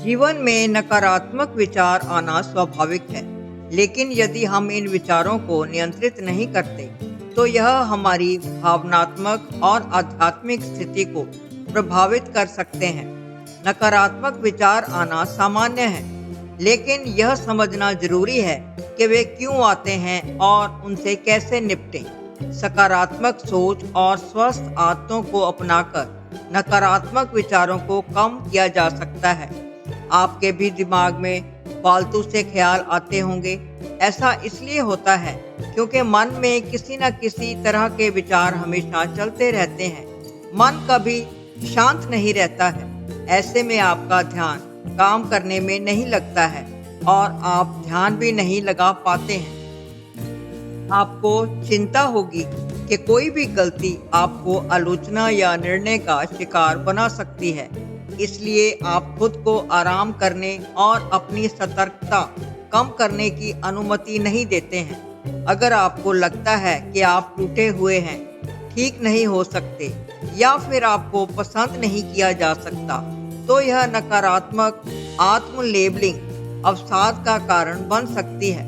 जीवन में नकारात्मक विचार आना स्वाभाविक है, लेकिन यदि हम इन विचारों को नियंत्रित नहीं करते, तो यह हमारी भावनात्मक और आध्यात्मिक स्थिति को प्रभावित कर सकते हैं। नकारात्मक विचार आना सामान्य है, लेकिन यह समझना जरूरी है कि वे क्यों आते हैं और उनसे कैसे निपटें। सकारात्मक सोच और स्वस्थ आदतों को अपनाकर नकारात्मक विचारों को कम किया जा सकता है। आपके भी दिमाग में फालतू से ख्याल आते होंगे। ऐसा इसलिए होता है क्योंकि मन में किसी न किसी तरह के विचार हमेशा चलते रहते हैं। मन कभी शांत नहीं रहता है। ऐसे में आपका ध्यान काम करने में नहीं लगता है और आप ध्यान भी नहीं लगा पाते हैं। आपको चिंता होगी कि कोई भी गलती आपको आलोचना या निर्णय का शिकार बना सकती है। इसलिए आप खुद को आराम करने और अपनी सतर्कता कम करने की अनुमति नहीं देते हैं। अगर आपको लगता है कि आप टूटे हुए हैं, ठीक नहीं हो सकते या फिर आपको पसंद नहीं किया जा सकता, तो यह नकारात्मक आत्म लेबलिंग अवसाद का कारण बन सकती है।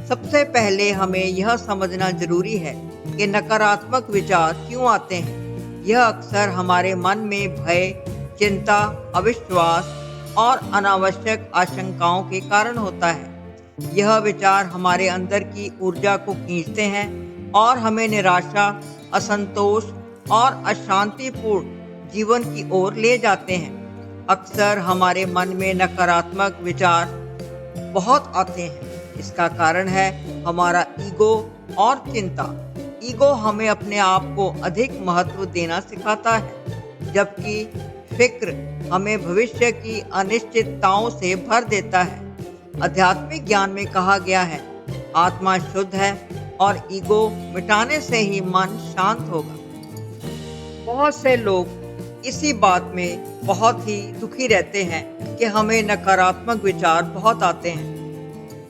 सबसे पहले हमें यह समझना जरूरी है कि नकारात्मक विचार क्यों आते हैं। यह अक्सर हमारे मन में भय, चिंता, अविश्वास और अनावश्यक आशंकाओं के कारण होता है। यह विचार हमारे अंदर की ऊर्जा को खींचते हैं और हमें निराशा, असंतोष और अशांतिपूर्ण जीवन की ओर ले जाते हैं। अक्सर हमारे मन में नकारात्मक विचार बहुत आते हैं। इसका कारण है हमारा ईगो और चिंता। ईगो हमें अपने आप को अधिक महत्व देना सिखाता है, जबकि फिक्र हमें भविष्य की अनिश्चितताओं से भर देता है। आध्यात्मिक ज्ञान में कहा गया है, आत्मा शुद्ध है और ईगो मिटाने से ही मन शांत होगा। बहुत से लोग इसी बात में बहुत ही दुखी रहते हैं कि हमें नकारात्मक विचार बहुत आते हैं,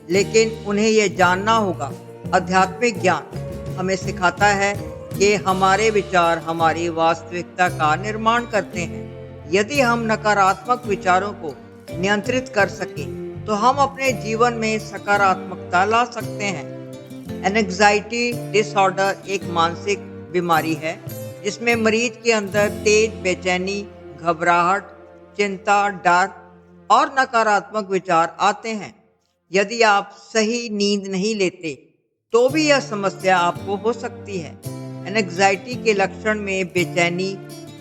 लेकिन उन्हें यह जानना होगा, आध्यात्मिक ज्ञान हमें सिखाता है कि हमारे विचार हमारी वास्तविकता का निर्माण करते हैं। यदि हम नकारात्मक विचारों को नियंत्रित कर सकें, तो हम अपने जीवन में सकारात्मकता ला सकते हैं। एंग्जाइटी डिसऑर्डर एक मानसिक बीमारी है जिसमें मरीज के अंदर तेज बेचैनी, घबराहट, चिंता, डर और नकारात्मक विचार आते हैं। यदि आप सही नींद नहीं लेते, तो भी यह समस्या आपको हो सकती है। एंग्जाइटी के लक्षण में बेचैनी,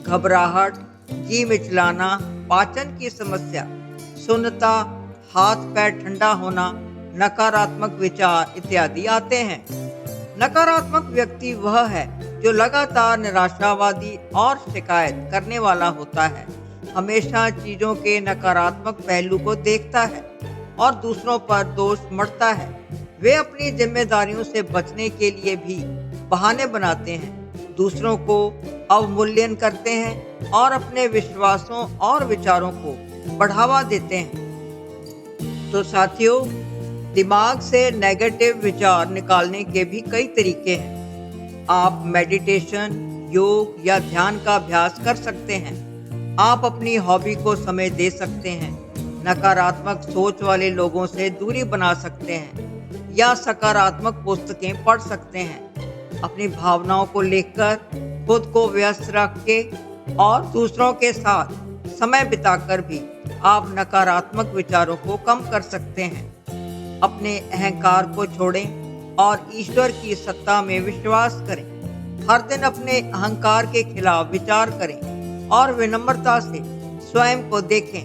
घबराहट, जी मिचलाना, पाचन की समस्या, सुन्नता, हाथ पैर ठंडा होना, नकारात्मक विचार इत्यादि आते हैं। नकारात्मक व्यक्ति वह है जो लगातार निराशावादी और शिकायत करने वाला होता है, हमेशा चीजों के नकारात्मक पहलू को देखता है और दूसरों पर दोष मढ़ता है। वे अपनी जिम्मेदारियों से बचने के लिए भी बहाने बनाते हैं, दूसरों को अवमूल्यन करते हैं और अपने विश्वासों और विचारों को बढ़ावा देते हैं। तो साथियों, दिमाग से नेगेटिव विचार निकालने के भी कई तरीके हैं। आप मेडिटेशन, योग या ध्यान का अभ्यास कर सकते हैं। आप अपनी हॉबी को समय दे सकते हैं, नकारात्मक सोच वाले लोगों से दूरी बना सकते हैं या सकारात्मक पुस्तकें पढ़ सकते हैं। अपनी भावनाओं को लेकर खुद को व्यस्त रख के और दूसरों के साथ समय बिताकर भी आप नकारात्मक विचारों को कम कर सकते हैं। अपने अहंकार को छोड़ें और ईश्वर की सत्ता में विश्वास करें। हर दिन अपने अहंकार के खिलाफ विचार करें और विनम्रता से स्वयं को देखें।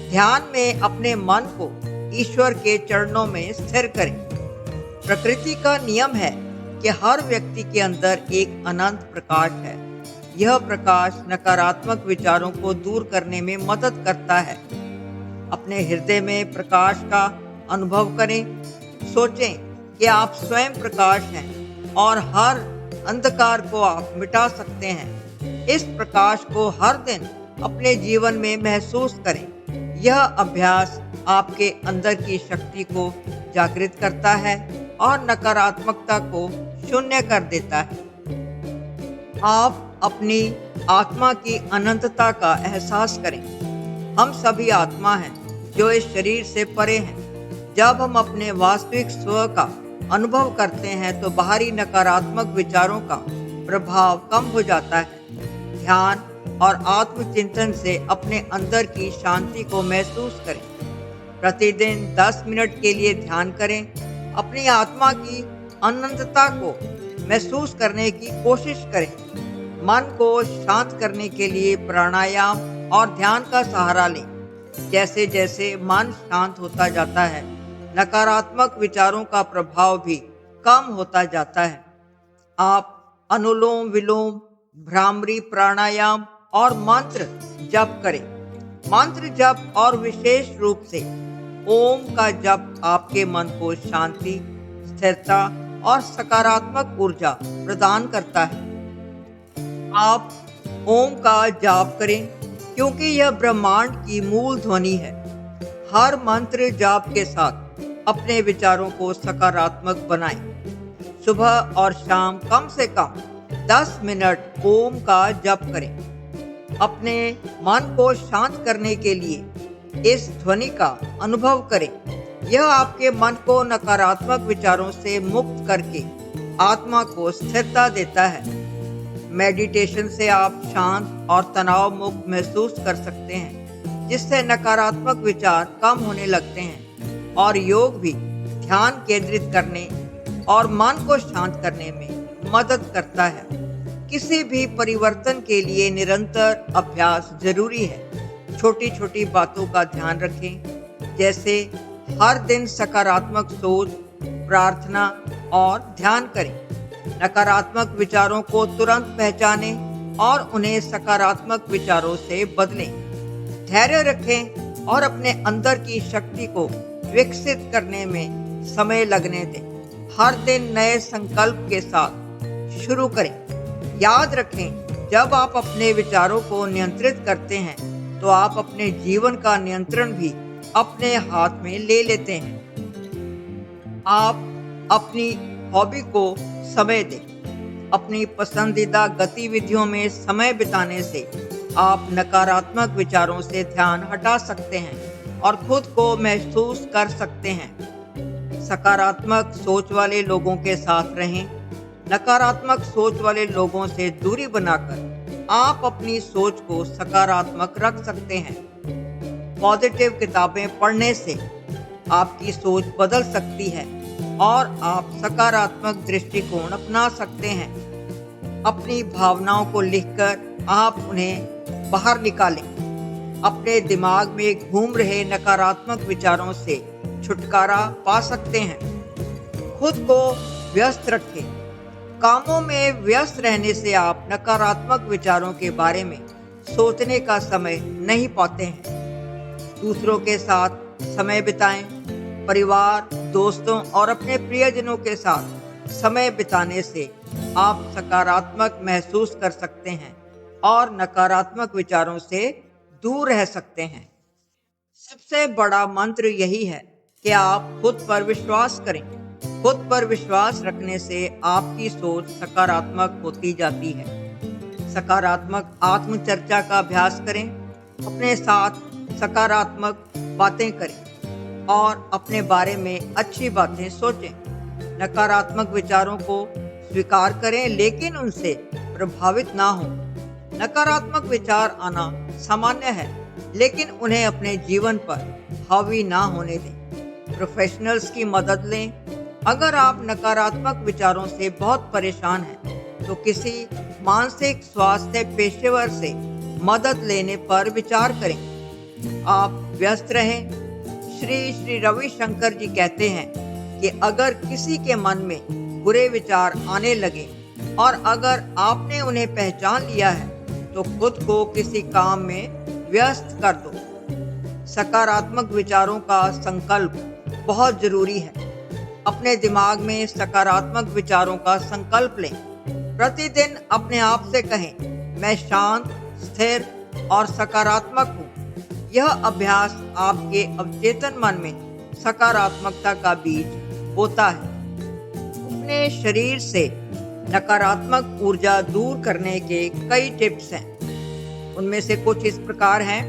ध्यान में अपने मन को ईश्वर के चरणों में स्थिर करें। प्रकृति का नियम है कि हर व्यक्ति के अंदर एक अनंत प्रकाश है। यह प्रकाश नकारात्मक विचारों को दूर करने में मदद करता है। अपने हृदय में प्रकाश का अनुभव करें। सोचें कि आप स्वयं प्रकाश हैं और हर अंधकार को आप मिटा सकते हैं। इस प्रकाश को हर दिन अपने जीवन में महसूस करें। यह अभ्यास आपके अंदर की शक्ति को जागृत करता है और नकारात्मकता को शून्य कर देता है। आप अपनी आत्मा की अनंतता का एहसास करें। हम सभी आत्मा हैं जो इस शरीर से परे हैं। जब हम अपने वास्तविक स्व का अनुभव करते हैं तो बाहरी नकारात्मक विचारों का प्रभाव कम हो जाता है। ध्यान और आत्मचिंतन से अपने अंदर की शांति को महसूस करें। प्रतिदिन 10 मिनट के लिए ध्यान करें। अपनी आत्मा की अनंतता को महसूस करने की कोशिश करें। मन को शांत करने के लिए प्राणायाम और ध्यान का सहारा लें। जैसे जैसे मन शांत होता जाता है, नकारात्मक विचारों का प्रभाव भी कम होता जाता है। आप अनुलोम विलोम, भ्रामरी प्राणायाम और मंत्र जप करें। मंत्र जप और विशेष रूप से ओम का जप आपके मन को शांति, स्थिरता और सकारात्मक ऊर्जा प्रदान करता है। आप ओम का जाप करें क्योंकि यह ब्रह्मांड की मूल ध्वनि है। हर मंत्र जाप के साथ अपने विचारों को सकारात्मक बनाएं। सुबह और शाम कम से कम 10 मिनट ओम का जप करें। अपने मन को शांत करने के लिए इस ध्वनि का अनुभव करें। यह आपके मन को नकारात्मक विचारों से मुक्त करके आत्मा को स्थिरता देता है। मेडिटेशन से आप शांत और तनाव मुक्त महसूस कर सकते हैं, जिससे नकारात्मक विचार कम होने लगते हैं। और योग भी ध्यान केंद्रित करने और मन को शांत करने में मदद करता है। किसी भी परिवर्तन के लिए निरंतर अभ्यास जरूरी है। छोटी छोटी बातों का ध्यान रखें, जैसे हर दिन सकारात्मक सोच, प्रार्थना और ध्यान करें। नकारात्मक विचारों को तुरंत पहचानें और उन्हें सकारात्मक विचारों से बदलें। धैर्य रखें और अपने अंदर की शक्ति को विकसित करने में समय लगने दें। हर दिन नए संकल्प के साथ शुरू करें। याद रखें, जब आप अपने विचारों को नियंत्रित करते हैं तो आप अपने जीवन का नियंत्रण भी अपने हाथ में ले लेते हैं। आप अपनी हॉबी को समय दें। अपनी पसंदीदा गतिविधियों में समय बिताने से आप नकारात्मक विचारों से ध्यान हटा सकते हैं और खुद को महसूस कर सकते हैं। सकारात्मक सोच वाले लोगों के साथ रहें। नकारात्मक सोच वाले लोगों से दूरी बनाकर आप अपनी सोच को सकारात्मक रख सकते हैं। पॉजिटिव किताबें पढ़ने से आपकी सोच बदल सकती है और आप सकारात्मक दृष्टिकोण अपना सकते हैं। अपनी भावनाओं को लिखकर आप उन्हें बाहर निकालें। अपने दिमाग में घूम रहे नकारात्मक विचारों से छुटकारा पा सकते हैं। खुद को व्यस्त रखें। कामों में व्यस्त रहने से आप नकारात्मक विचारों के बारे में सोचने का समय नहीं पाते हैं। दूसरों के साथ समय बिताएं। परिवार, दोस्तों और अपने प्रियजनों के साथ समय बिताने से आप सकारात्मक महसूस कर सकते हैं और नकारात्मक विचारों से दूर रह सकते हैं। सबसे बड़ा मंत्र यही है कि आप खुद पर विश्वास करें। खुद पर विश्वास रखने से आपकी सोच सकारात्मक होती जाती है। सकारात्मक आत्मचर्चा का अभ्यास करें। अपने साथ सकारात्मक बातें करें और अपने बारे में अच्छी बातें सोचें। नकारात्मक विचारों को स्वीकार करें, लेकिन उनसे प्रभावित ना हों। नकारात्मक विचार आना सामान्य है, लेकिन उन्हें अपने जीवन पर हावी ना होने दें। प्रोफेशनल्स की मदद लें। अगर आप नकारात्मक विचारों से बहुत परेशान हैं, तो किसी मानसिक स्वास्थ्य पेशेवर से मदद लेने पर विचार करें। आप व्यस्त रहें। श्री रविशंकर जी कहते हैं कि अगर किसी के मन में बुरे विचार आने लगे और अगर आपने उन्हें पहचान लिया है तो खुद को किसी काम में व्यस्त कर दो। सकारात्मक विचारों का संकल्प बहुत जरूरी है। अपने दिमाग में सकारात्मक विचारों का संकल्प लें। प्रतिदिन अपने आप से कहें, मैं शांत, स्थिर और सकारात्मक हूँ। यह अभ्यास आपके अवचेतन मन में सकारात्मकता का बीज बोता है। अपने शरीर से नकारात्मक ऊर्जा दूर करने के कई टिप्स हैं। उनमें से कुछ इस प्रकार हैं।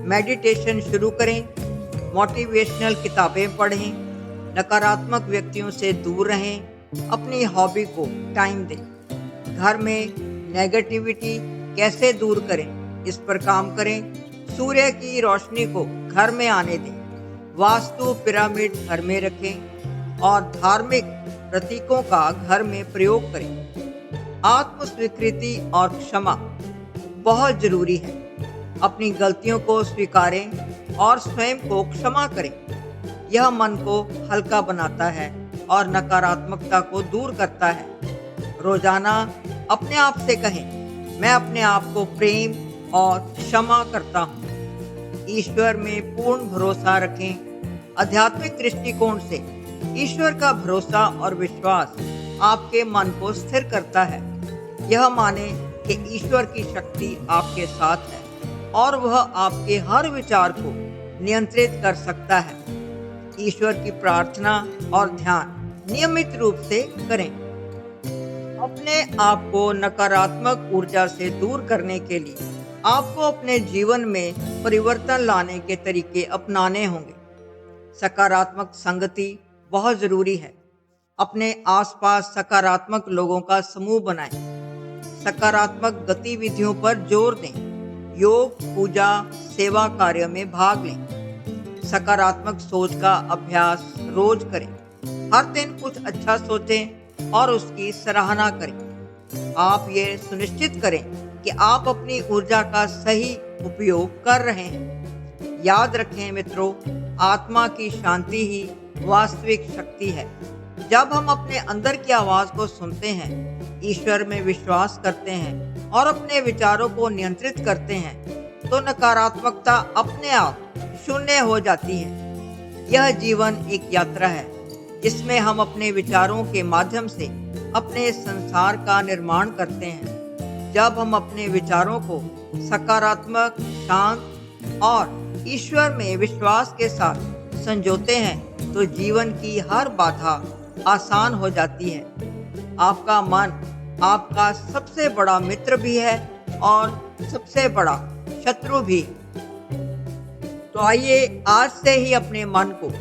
मेडिटेशन शुरू करें। मोटिवेशनल किताबें पढ़ें, नकारात्मक व्यक्तियों से दूर रहें, अपनी हॉबी को टाइम दें। घर में नेगेटिविटी कैसे दूर करें, इस पर काम करें। सूर्य की रोशनी को घर में आने दें। वास्तु पिरामिड घर में रखें और धार्मिक प्रतीकों का घर में प्रयोग करें। आत्म स्वीकृति और क्षमा बहुत जरूरी है। अपनी गलतियों को स्वीकारें और स्वयं को क्षमा करें। यह मन को हल्का बनाता है और नकारात्मकता को दूर करता है। रोजाना अपने आप से कहें, मैं अपने आप को प्रेम और क्षमा करता हूँ। ईश्वर में पूर्ण भरोसा रखें। आध्यात्मिक दृष्टिकोण से ईश्वर का भरोसा और विश्वास आपके मन को स्थिर करता है। यह माने कि ईश्वर की शक्ति आपके साथ है और वह आपके हर विचार को नियंत्रित कर सकता है। ईश्वर की प्रार्थना और ध्यान नियमित रूप से करें। अपने आप को नकारात्मक ऊर्जा से दूर करने के लिए आपको अपने जीवन में परिवर्तन लाने के तरीके अपनाने होंगे। सकारात्मक संगति बहुत जरूरी है। अपने आसपास सकारात्मक लोगों का समूह बनाएं। सकारात्मक गतिविधियों पर जोर दें। योग, पूजा, सेवा कार्य में भाग लें। सकारात्मक सोच का अभ्यास रोज करें। हर दिन कुछ अच्छा सोचें और उसकी सराहना करें। आप ये सुनिश्चित करें कि आप अपनी ऊर्जा का सही उपयोग कर रहे हैं। याद रखें मित्रों, आत्मा की शांति ही वास्तविक शक्ति है। जब हम अपने अंदर की आवाज को सुनते हैं, ईश्वर में विश्वास करते हैं और अपने विचारों को नियंत्रित करते हैं, तो नकारात्मकता अपने आप शून्य हो जाती है। यह जीवन एक यात्रा है जिसमें हम अपने विचारों के माध्यम से अपने संसार का निर्माण करते हैं। जब हम अपने विचारों को सकारात्मक, शांत और ईश्वर में विश्वास के साथ संजोते हैं, तो जीवन की हर बाधा आसान हो जाती है। आपका मन आपका सबसे बड़ा मित्र भी है और सबसे बड़ा शत्रु भी। तो आइए आज से ही अपने मन को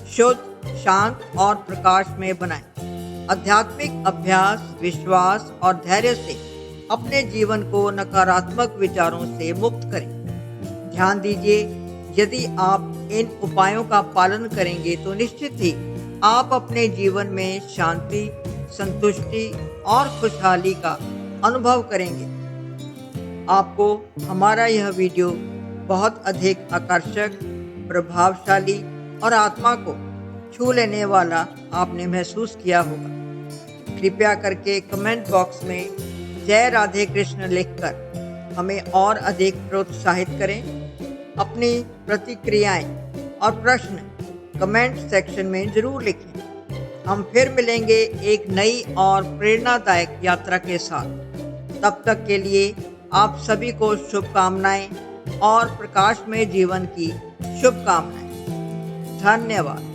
शुद्ध, शांत और प्रकाश में बनाएं। आध्यात्मिक अभ्यास, विश्वास और धैर्य से अपने जीवन को नकारात्मक विचारों से मुक्त करें। ध्यान दीजिए, यदि आप इन उपायों का पालन करेंगे तो निश्चित ही आप अपने जीवन में शांति, संतुष्टि और खुशहाली का अनुभव करेंगे। आपको हमारा यह वीडियो बहुत अधिक आकर्षक, प्रभावशाली और आत्मा को छू लेने वाला आपने महसूस किया होगा। कृपया करके कमेंट बॉक्स में जय राधे कृष्ण लिखकर हमें और अधिक प्रोत्साहित करें। अपनी प्रतिक्रियाएं और प्रश्न कमेंट सेक्शन में जरूर लिखें। हम फिर मिलेंगे एक नई और प्रेरणादायक यात्रा के साथ। तब तक के लिए आप सभी को शुभकामनाएं और प्रकाशमय जीवन की शुभकामनाएं। धन्यवाद।